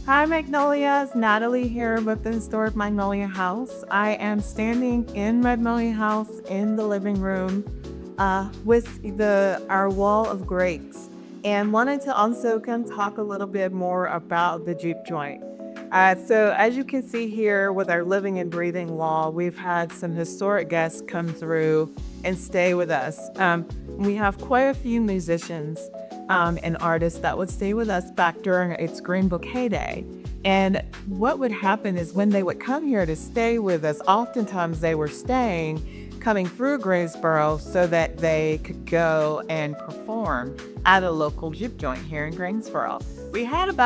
Hi, Magnolias. Natalie here with the Historic Magnolia House. I am standing in Magnolia House in the living room with our wall of grapes, and wanted to also come talk a little bit more about the Juke Joint. So as you can see here with our living and breathing wall, we've had some historic guests come through and stay with us. We have quite a few musicians and artists that would stay with us back during its Green Book heyday. And what would happen is when they would come here to stay with us, oftentimes they were coming through Greensboro so that they could go and perform at a local Juke Joint here in Greensboro. We had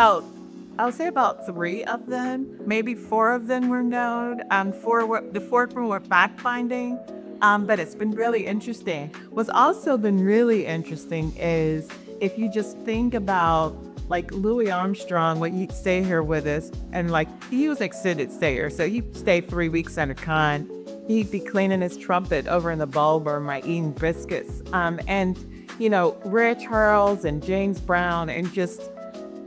I'll say about three of them, maybe four of them were known. The fourth one were fact finding, but it's been really interesting. What's also been really interesting is if you just think about like Louis Armstrong, when he'd stay here with us, and like he was extended stayer, so he'd stay 3 weeks at a con. He'd be cleaning his trumpet over in the ballroom, right, eating biscuits. Ray Charles and James Brown, and just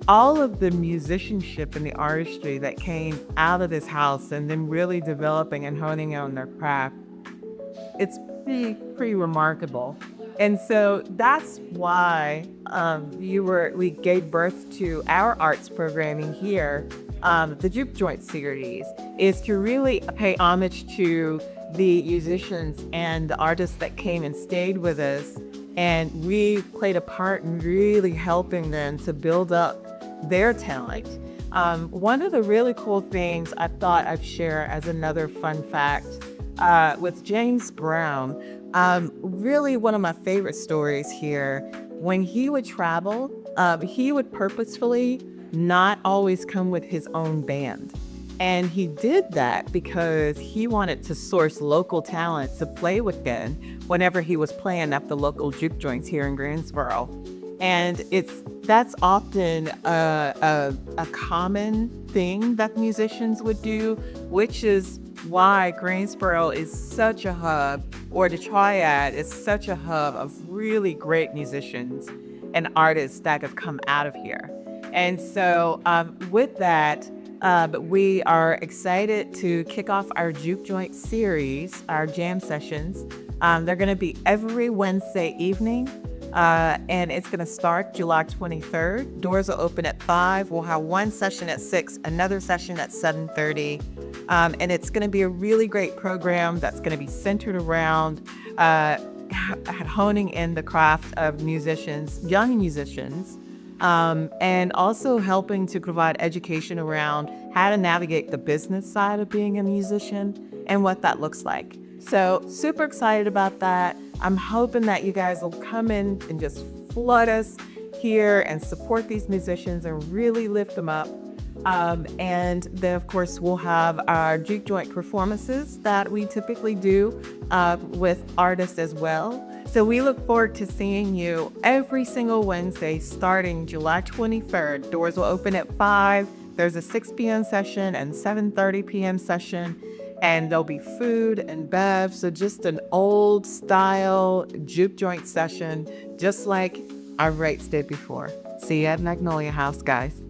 all of the musicianship and the artistry that came out of this house, and then really developing and honing on their craft. It's pretty remarkable. And so that's why we gave birth to our arts programming here. The Juke Joint series is to really pay homage to the musicians and the artists that came and stayed with us. And we played a part in really helping them to build up their talent. One of the really cool things I thought I'd share as another fun fact with James Brown, really one of my favorite stories here. When he would travel, he would purposefully not always come with his own band. And he did that because he wanted to source local talent to play with him whenever he was playing at the local juke joints here in Greensboro. And that's often a common thing that musicians would do, which is why Greensboro is such a hub, or the Triad is such a hub of really great musicians and artists that have come out of here. And so with that, we are excited to kick off our Juke Joint series, our jam sessions. They're going to be every Wednesday evening. And it's going to start July 23rd. Doors will open at 5. We'll have one session at 6, another session at 7:30. And it's going to be a really great program that's going to be centered around honing in the craft of musicians, young musicians, and also helping to provide education around how to navigate the business side of being a musician and what that looks like. So super excited about that. I'm hoping that you guys will come in and just flood us here and support these musicians and really lift them up. And then, of course, we'll have our Juke Joint performances that we typically do with artists as well. So we look forward to seeing you every single Wednesday starting July 23rd. Doors will open at 5. There's a 6 p.m. session and 7:30 p.m. session. And there'll be food and bev. So just an old style Juke Joint session, just like our rates did before. See you at Magnolia House, guys.